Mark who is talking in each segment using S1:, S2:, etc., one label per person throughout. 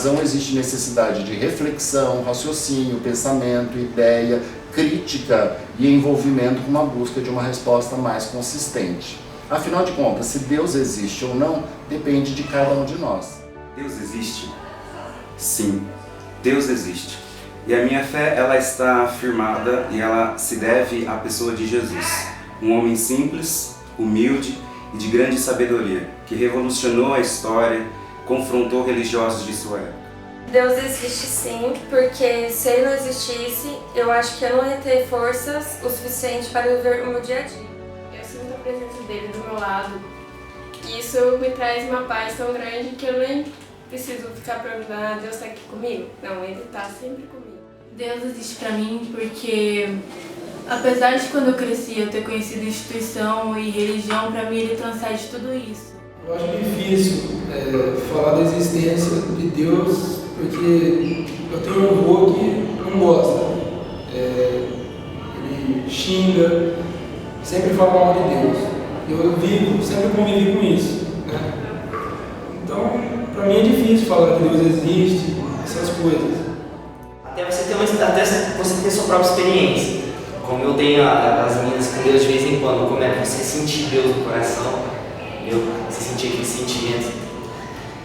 S1: razão existe necessidade de reflexão, raciocínio, pensamento, ideia, crítica e envolvimento com uma busca de uma resposta mais consistente. Afinal de contas, se Deus existe ou não, depende de cada um de nós.
S2: Deus existe? Sim, Deus existe. E a minha fé, ela está firmada e ela se deve à pessoa de Jesus. Um homem simples, humilde e de grande sabedoria, que revolucionou a história, confrontou religiosos de sua época.
S3: Deus existe sim, porque se Ele não existisse, eu acho que eu não ia ter forças o suficiente para viver o meu dia a dia.
S4: Eu sinto a presença dele do meu lado e isso me traz uma paz tão grande que eu nem preciso ficar perguntando, Deus está aqui comigo? Não, Ele está sempre comigo.
S5: Deus existe pra mim porque, apesar de quando eu cresci eu ter conhecido instituição e religião, pra mim Ele transcende tudo isso.
S6: Eu acho difícil falar da existência de Deus porque eu tenho um avô que não gosta. Ele xinga, sempre fala mal de Deus. Eu sempre convivi com isso, né? Então, para mim é difícil falar que Deus existe, essas coisas.
S7: Até você ter sua própria experiência. Como eu tenho as minhas com Deus de vez em quando, como é que você sentir Deus no coração, você sentir aquele sentimento,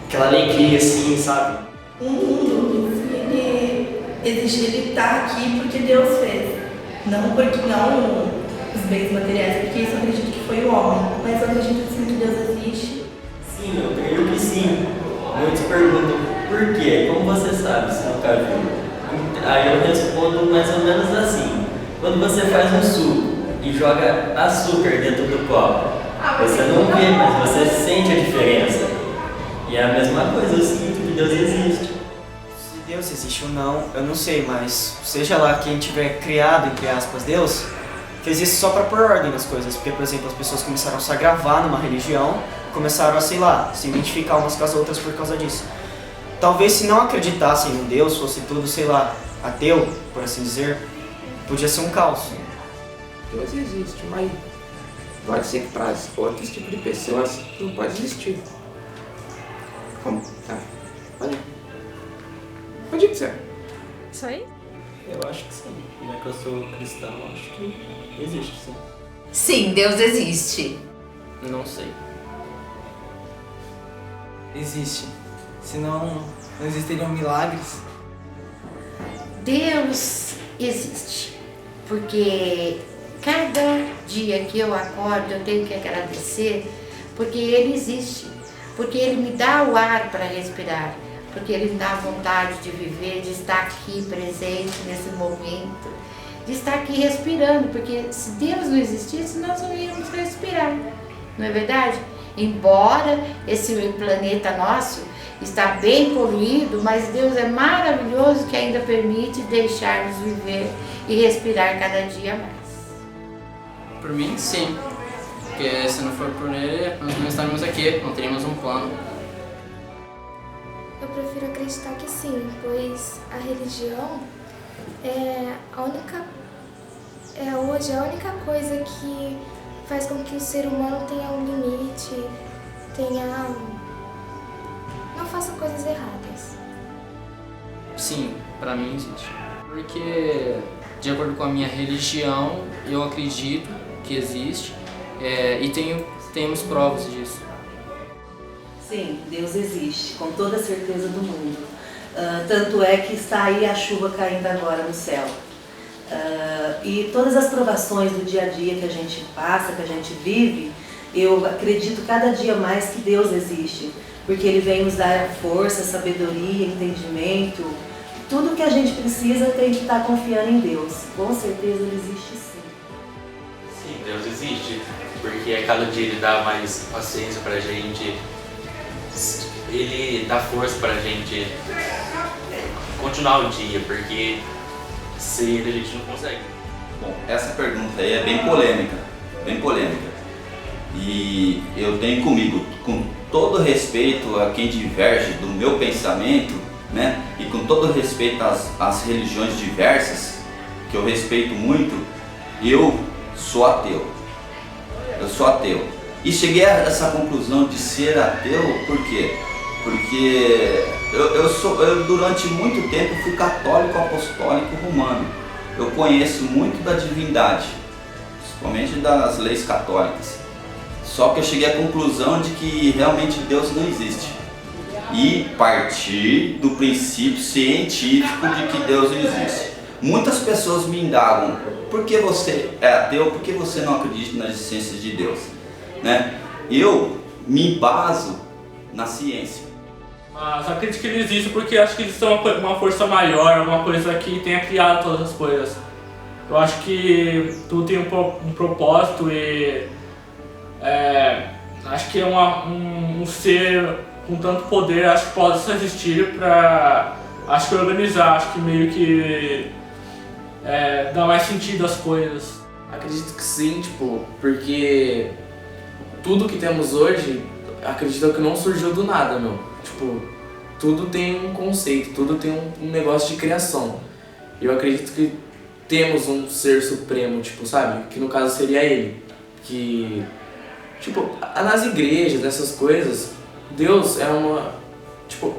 S7: aquela alegria assim, sabe?
S8: O mundo, ele existe, ele está aqui porque Deus fez. Não os bens materiais, porque isso eu acredito que foi o homem. Mas eu acredito sim que Deus existe.
S9: Sim, eu creio que sim. Muitos perguntam por quê? Como você sabe se nunca viu? Aí eu respondo mais ou menos assim. Quando você faz um suco e joga açúcar dentro do copo, você não vê, mas você sente a diferença. E é a mesma coisa, eu sinto que Deus existe.
S10: Se Deus existe ou não, eu não sei, mas seja lá quem tiver criado, entre aspas, Deus, que existe só para pôr ordem nas coisas. Porque, por exemplo, as pessoas começaram a se agravar numa religião, começaram a, sei lá, se identificar umas com as outras por causa disso. Talvez se não acreditassem em Deus, fosse tudo, sei lá, ateu, por assim dizer, podia ser um caos.
S11: Deus existe, mas pode ser que para outros tipos de pessoas não pode existir. Como? Pode ser.
S3: Isso aí?
S9: Eu acho que sim. Já que eu sou cristão, acho que existe sim.
S12: Sim, Deus existe.
S9: Não sei.
S13: Existe. Senão não existiriam milagres.
S14: Deus existe. Porque cada dia que eu acordo eu tenho que agradecer porque Ele existe. Porque Ele me dá o ar para respirar. Porque Ele me dá a vontade de viver, de estar aqui presente nesse momento. De estar aqui respirando. Porque se Deus não existisse, nós não íamos respirar. Não é verdade? Embora esse planeta nosso está bem poluído, mas Deus é maravilhoso que ainda permite deixarmos viver e respirar cada dia mais.
S15: Por mim, sim. Porque se não for por Ele, nós não estaríamos aqui, não teríamos um plano.
S16: Eu prefiro acreditar que sim, pois a religião hoje é a única coisa que faz com que o ser humano tenha um limite, não faça coisas erradas.
S15: Sim, pra mim existe. Porque, de acordo com a minha religião, eu acredito que existe e temos provas disso.
S17: Sim, Deus existe, com toda a certeza do mundo. Tanto é que está aí a chuva caindo agora no céu. E todas as provações do dia a dia que a gente passa, que a gente vive, eu acredito cada dia mais que Deus existe. Porque Ele vem nos dar força, sabedoria, entendimento. Tudo que a gente precisa tem que estar confiando em Deus. Com certeza Ele existe sim.
S18: Sim, Deus existe. Porque a cada dia Ele dá mais paciência pra gente. Ele dá força pra gente continuar o dia, porque sem Ele a gente não consegue.
S19: Bom, essa pergunta aí é bem polêmica, bem polêmica. E eu tenho comigo, com todo respeito a quem diverge do meu pensamento, né, e com todo respeito às religiões diversas, que eu respeito muito, eu sou ateu. Eu sou ateu. E cheguei a essa conclusão de ser ateu, por quê? Porque Eu durante muito tempo fui católico apostólico romano. Eu conheço muito da divindade, principalmente das leis católicas. Só que eu cheguei à conclusão de que realmente Deus não existe. E partir do princípio científico de que Deus não existe. Muitas pessoas me indagam: por que você é ateu? Por que você não acredita nas existências de Deus? Né? Eu me baso na ciência.
S20: Mas acredito que ele existe porque acho que eles são uma força maior, uma coisa que tenha criado todas as coisas. Eu acho que tudo tem um propósito e acho que é um ser com tanto poder, acho que pode só existir para, acho que organizar, acho que meio que dá mais sentido às coisas.
S21: Acredito que sim, tipo, porque tudo que temos hoje, acredito que não surgiu do nada, meu. Tipo, tudo tem um conceito, tudo tem um negócio de criação. Eu acredito que temos um ser supremo, tipo, sabe? Que no caso seria ele. Que, tipo, nas igrejas, nessas coisas, Deus é uma... Tipo,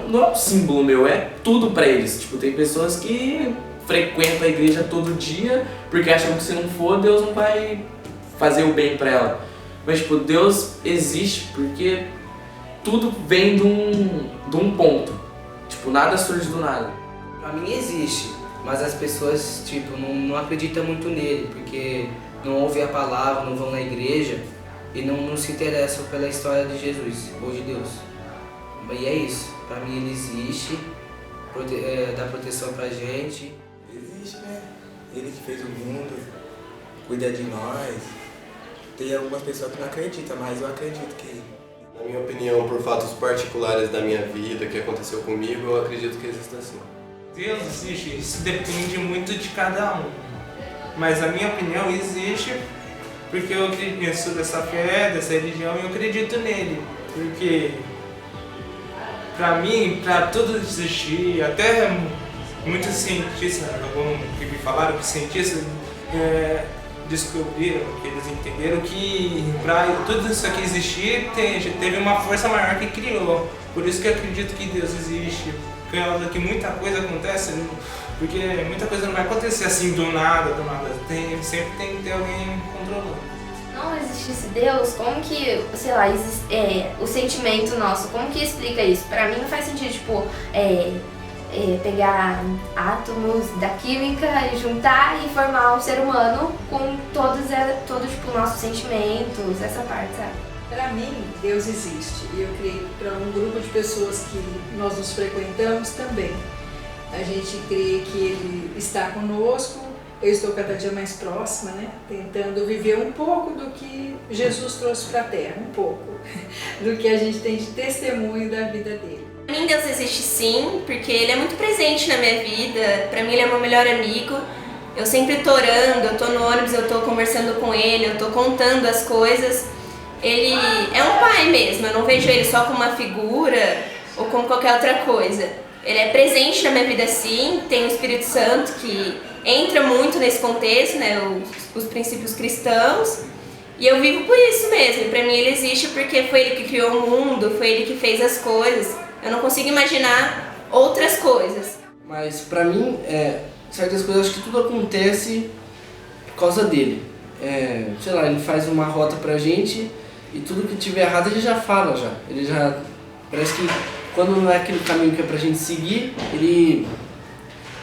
S21: não é um símbolo meu, é tudo pra eles. Tipo, tem pessoas que frequentam a igreja todo dia porque acham que se não for, Deus não vai fazer o bem pra ela. Mas, tipo, Deus existe porque tudo vem de um ponto. Tipo, nada surge do nada.
S22: Pra mim existe, mas as pessoas, tipo, não acreditam muito nele, porque não ouvem a palavra, não vão na igreja e não se interessam pela história de Jesus ou de Deus. E é isso. Pra mim ele existe, dá proteção pra gente.
S23: Existe, né? Ele que fez o mundo, cuida de nós. Tem algumas pessoas que não acreditam, mas eu acredito que...
S24: Na minha opinião, por fatos particulares da minha vida, que aconteceu comigo, eu acredito que existe sim.
S6: Deus existe, isso depende muito de cada um. Mas a minha opinião existe porque eu sou dessa fé, dessa religião e eu acredito nele. Porque pra mim, pra tudo existir, até muitos cientistas, que me falaram que cientistas descobriram, que eles entenderam que para tudo isso aqui existir, teve uma força maior que criou. Por isso que eu acredito que Deus existe, por causa que muita coisa acontece, porque muita coisa não vai acontecer assim do nada. Sempre tem que ter alguém controlando.
S3: Não existisse Deus, como que, sei lá, o sentimento nosso, como que explica isso? Pra mim não faz sentido, tipo, pegar átomos da química e juntar e formar um ser humano com todos tipo, nossos sentimentos, essa parte, sabe?
S25: Para mim, Deus existe e eu creio para um grupo de pessoas que nós nos frequentamos também. A gente crê que Ele está conosco, eu estou cada dia mais próxima, né? Tentando viver um pouco do que Jesus trouxe para a Terra, um pouco, do que a gente tem de testemunho da vida dele.
S3: Pra mim Deus existe sim, porque Ele é muito presente na minha vida, pra mim Ele é meu melhor amigo. Eu sempre tô orando, eu tô no ônibus, eu tô conversando com Ele, eu tô contando as coisas. Ele é um pai mesmo, eu não vejo Ele só como uma figura ou como qualquer outra coisa. Ele é presente na minha vida sim, tem o Espírito Santo que entra muito nesse contexto, né, os princípios cristãos. E eu vivo por isso mesmo, pra mim Ele existe porque foi Ele que criou o mundo, foi Ele que fez as coisas. Eu não consigo imaginar outras coisas.
S26: Mas pra mim, certas coisas, acho que tudo acontece por causa dele. Sei lá, ele faz uma rota pra gente e tudo que tiver errado ele já fala já. Ele já... Parece que quando não é aquele caminho que é pra gente seguir, ele...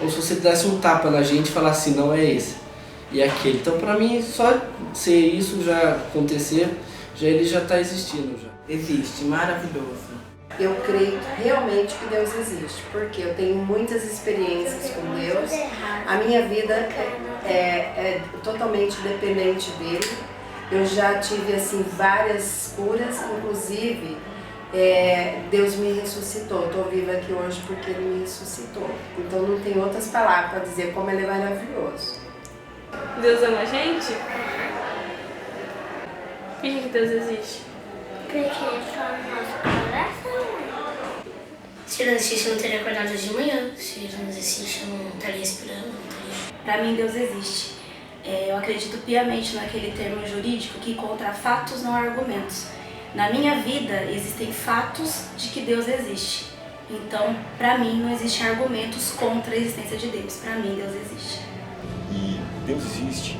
S26: Ou se você desse um tapa na gente e falar assim, não é esse, e é aquele. Então pra mim, só ser isso já acontecer, ele já tá existindo já.
S13: Existe, maravilhoso.
S27: Eu creio realmente que Deus existe, porque eu tenho muitas experiências com Deus. A minha vida é totalmente dependente dele. Eu já tive assim várias curas, inclusive Deus me ressuscitou. Estou viva aqui hoje porque Ele me ressuscitou. Então não tem outras palavras para dizer como Ele é maravilhoso.
S4: Deus ama a gente? Por que Deus existe?
S28: Porque Ele fala no nosso coração. Se ele não existisse, eu não teria acordado de manhã. Se ele não existisse, eu não estaria esperando.
S29: Para mim, Deus existe. Eu acredito piamente naquele termo jurídico que encontra fatos, não argumentos. Na minha vida, existem fatos de que Deus existe. Então, pra mim, não existem argumentos contra a existência de Deus. Pra mim, Deus existe.
S1: E Deus existe?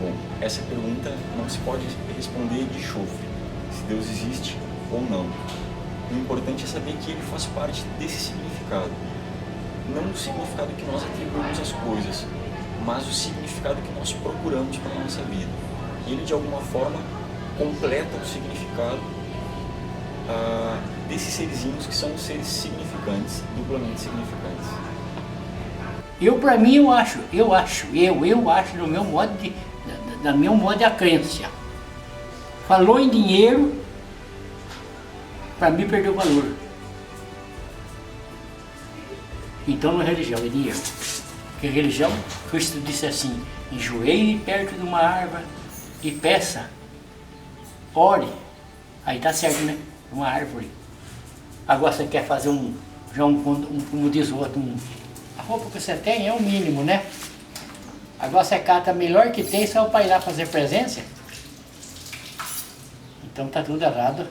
S1: Bom, essa pergunta não se pode responder de chofre, se Deus existe ou não. O importante é saber que ele faz parte desse significado. Não o significado que nós atribuímos às coisas, mas o significado que nós procuramos para a nossa vida. Ele, de alguma forma, completa o significado desses serzinhos que são seres significantes, duplamente significantes.
S2: Para mim, eu acho no meu modo da meu modo de crença. Falou em dinheiro, para mim perdeu valor. Então não é religião, é dinheiro. Porque religião, Cristo disse assim, enjoei perto de uma árvore e peça, ore. Aí tá certo, né? Uma árvore. Agora você quer fazer como diz o outro, a roupa que você tem é o mínimo, né? Agora você cata a melhor que tem só para ir lá fazer presença. Então tá tudo errado.